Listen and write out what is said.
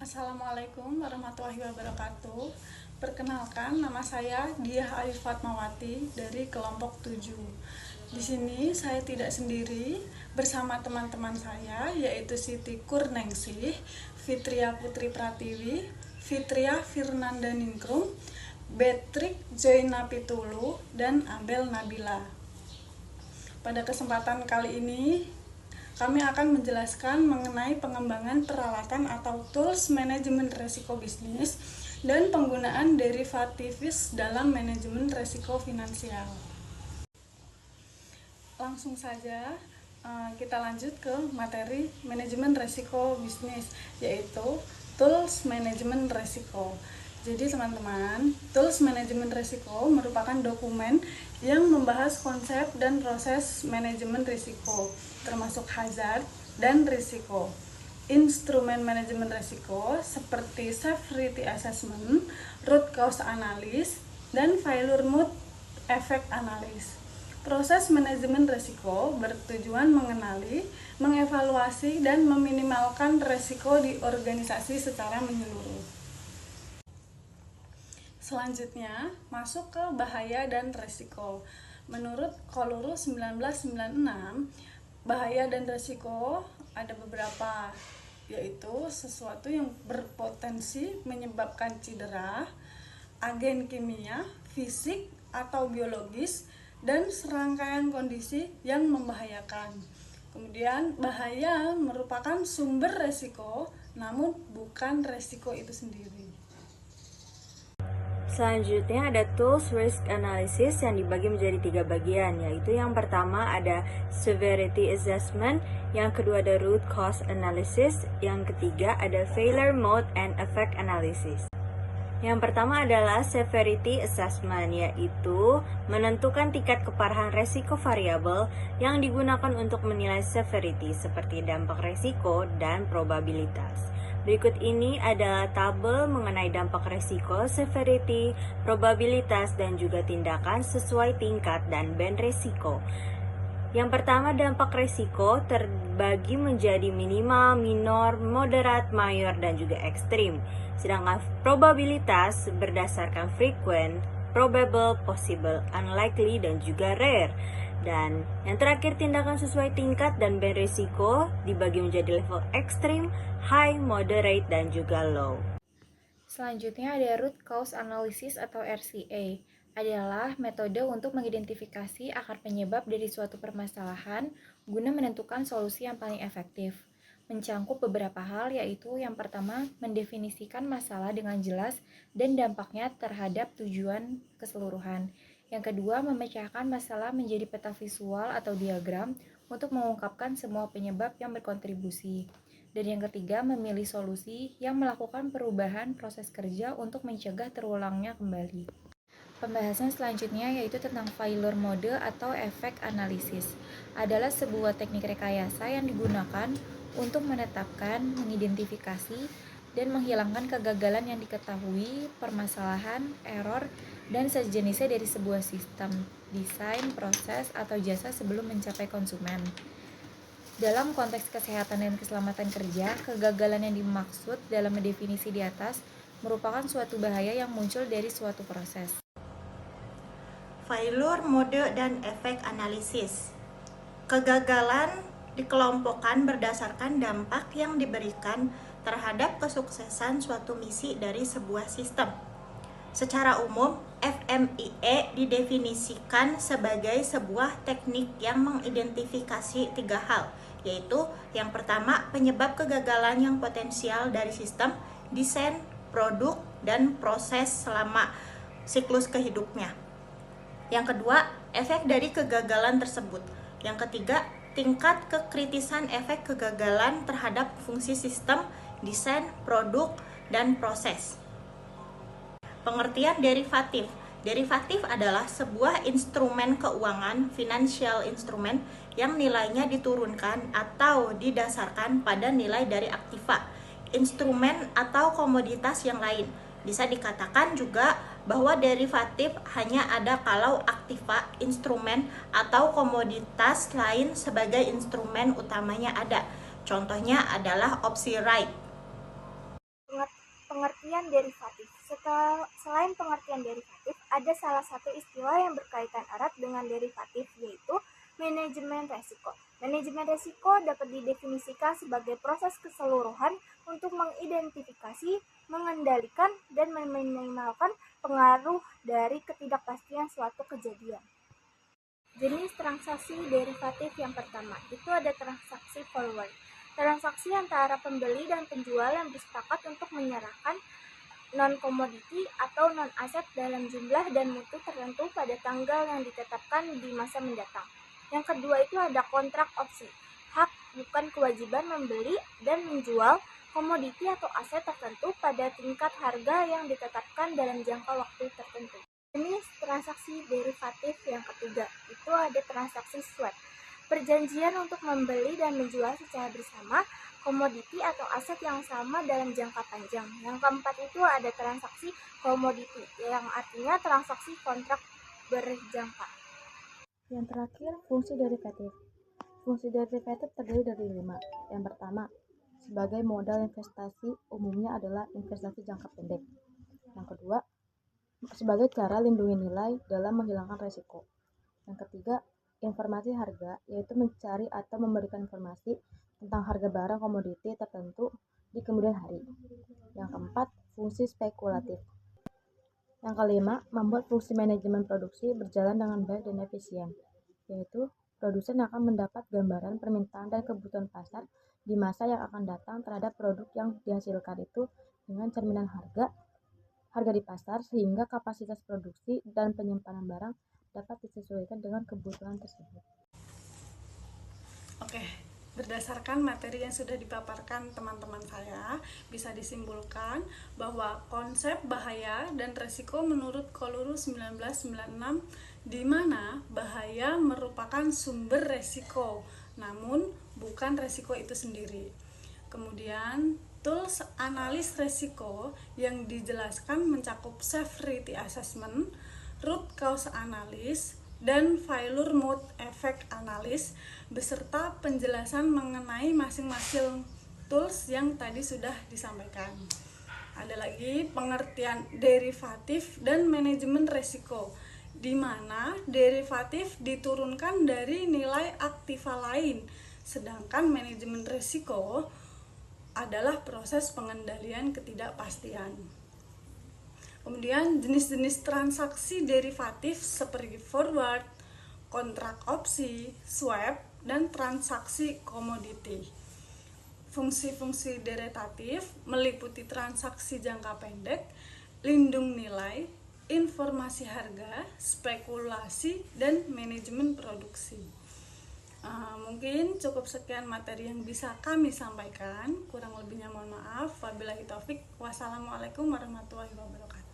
Assalamualaikum warahmatullahi wabarakatuh. Perkenalkan, nama saya Diah Arif Fatmawati dari kelompok 7. Di sini saya tidak sendiri, bersama teman-teman saya yaitu Siti Kurningsih, Fitria Putri Pratiwi, Fitria Firnanda Ningrum, Betrik Joyna Pitulu, dan Abel Nabila. Pada kesempatan kali ini kami akan menjelaskan mengenai pengembangan peralatan atau tools manajemen risiko bisnis dan penggunaan derivativis dalam manajemen risiko finansial. Langsung saja kita lanjut ke materi manajemen risiko bisnis, yaitu tools manajemen risiko. Jadi teman-teman, tools manajemen risiko merupakan dokumen yang membahas konsep dan proses manajemen risiko, termasuk hazard dan risiko. Instrumen manajemen risiko seperti severity assessment, root cause analysis, dan failure mode effect analysis. Proses manajemen risiko bertujuan mengenali, mengevaluasi, dan meminimalkan risiko di organisasi secara menyeluruh. Selanjutnya, masuk ke bahaya dan risiko. Menurut Koluru 1996, bahaya dan risiko ada beberapa, yaitu sesuatu yang berpotensi menyebabkan cedera, agen kimia, fisik atau biologis, dan serangkaian kondisi yang membahayakan. Kemudian, bahaya merupakan sumber risiko, namun bukan risiko itu sendiri. Selanjutnya ada tools risk analysis yang dibagi menjadi 3 bagian, yaitu yang pertama ada severity assessment, yang kedua ada root cause analysis, yang ketiga ada failure mode and effect analysis. Yang pertama adalah severity assessment, yaitu menentukan tingkat keparahan resiko variabel yang digunakan untuk menilai severity seperti dampak resiko dan probabilitas. Berikut ini adalah tabel mengenai dampak resiko, severity, probabilitas, dan juga tindakan sesuai tingkat dan band resiko. Yang pertama, dampak resiko terbagi menjadi minimal, minor, moderat, mayor, dan juga ekstrim. Sedangkan probabilitas berdasarkan frequent, probable, possible, unlikely, dan juga rare. Dan yang terakhir, tindakan sesuai tingkat dan band risiko dibagi menjadi level ekstrim, high, moderate, dan juga low. Selanjutnya ada root cause analysis atau RCA. Adalah metode untuk mengidentifikasi akar penyebab dari suatu permasalahan guna menentukan solusi yang paling efektif. Mencangkup beberapa hal, yaitu yang pertama, mendefinisikan masalah dengan jelas dan dampaknya terhadap tujuan keseluruhan. Yang kedua, memecahkan masalah menjadi peta visual atau diagram untuk mengungkapkan semua penyebab yang berkontribusi. Dan yang ketiga, memilih solusi yang melakukan perubahan proses kerja untuk mencegah terulangnya kembali. Pembahasan selanjutnya yaitu tentang failure mode atau efek analisis. Adalah sebuah teknik rekayasa yang digunakan untuk menetapkan, mengidentifikasi, dan menghilangkan kegagalan yang diketahui, permasalahan, error, dan sejenisnya dari sebuah sistem, desain, proses, atau jasa sebelum mencapai konsumen. Dalam konteks kesehatan dan keselamatan kerja, kegagalan yang dimaksud dalam definisi di atas merupakan suatu bahaya yang muncul dari suatu proses. Failure mode dan efek analisis. Kegagalan dikelompokkan berdasarkan dampak yang diberikan terhadap kesuksesan suatu misi dari sebuah sistem. Secara umum, FMIE didefinisikan sebagai sebuah teknik yang mengidentifikasi 3 hal, yaitu yang pertama, penyebab kegagalan yang potensial dari sistem, desain, produk, dan proses selama siklus kehidupnya. Yang kedua, efek dari kegagalan tersebut. Yang ketiga, tingkat kekritisan efek kegagalan terhadap fungsi sistem, desain, produk, dan proses. Pengertian derivatif. Derivatif adalah sebuah instrumen keuangan, financial instrument, yang nilainya diturunkan atau didasarkan pada nilai dari aktiva, instrumen atau komoditas yang lain. Bisa dikatakan juga bahwa derivatif hanya ada kalau aktiva, instrumen, atau komoditas lain sebagai instrumen utamanya ada. Contohnya adalah opsi right. pengertian derivatif. Selain pengertian derivatif, ada salah satu istilah yang berkaitan erat dengan derivatif, yaitu manajemen resiko. Manajemen resiko dapat didefinisikan sebagai proses keseluruhan untuk mengidentifikasi, mengendalikan, dan meminimalkan pengaruh dari ketidakpastian suatu kejadian. Jenis transaksi derivatif yang pertama, itu ada transaksi forward. Transaksi antara pembeli dan penjual yang bersepakat untuk menyerahkan non-komoditi atau non-aset dalam jumlah dan mutu tertentu pada tanggal yang ditetapkan di masa mendatang. Yang kedua itu ada kontrak opsi, hak bukan kewajiban membeli dan menjual komoditi atau aset tertentu pada tingkat harga yang ditetapkan dalam jangka waktu tertentu. Jenis transaksi derivatif yang ketiga, itu ada transaksi swap. Perjanjian untuk membeli dan menjual secara bersama komoditi atau aset yang sama dalam jangka panjang. Yang keempat itu ada transaksi komoditi, yang artinya transaksi kontrak berjangka. Yang terakhir, fungsi derivatif. Fungsi derivatif terdiri dari 5. Yang pertama, sebagai modal investasi umumnya adalah investasi jangka pendek. Yang kedua, sebagai cara lindungi nilai dalam menghilangkan resiko. Yang ketiga, informasi harga, yaitu mencari atau memberikan informasi tentang harga barang komoditi tertentu di kemudian hari. Yang keempat, fungsi spekulatif. Yang kelima, membuat fungsi manajemen produksi berjalan dengan baik dan efisien, yaitu produsen akan mendapat gambaran permintaan dan kebutuhan pasar di masa yang akan datang terhadap produk yang dihasilkan itu dengan cerminan harga di pasar, sehingga kapasitas produksi dan penyimpanan barang dapat disesuaikan dengan kebutuhan tersebut. Oke, berdasarkan materi yang sudah dipaparkan teman-teman saya, bisa disimpulkan bahwa konsep bahaya dan resiko menurut Kolurus 1996, di mana bahaya merupakan sumber resiko, namun bukan resiko itu sendiri. Kemudian, tools analis resiko yang dijelaskan mencakup severity assessment, root cause analysis, dan failure mode effect analysis beserta penjelasan mengenai masing-masing tools yang tadi sudah disampaikan. Ada lagi pengertian derivatif dan manajemen resiko, di mana derivatif diturunkan dari nilai aktiva lain, sedangkan manajemen resiko adalah proses pengendalian ketidakpastian. Kemudian jenis-jenis transaksi derivatif seperti forward, kontrak opsi, swap, dan transaksi komoditi. Fungsi-fungsi derivatif meliputi transaksi jangka pendek, lindung nilai, informasi harga, spekulasi, dan manajemen produksi. Mungkin cukup sekian materi yang bisa kami sampaikan. Kurang lebihnya mohon maaf. Wabillahi taufik. Wassalamualaikum warahmatullahi wabarakatuh.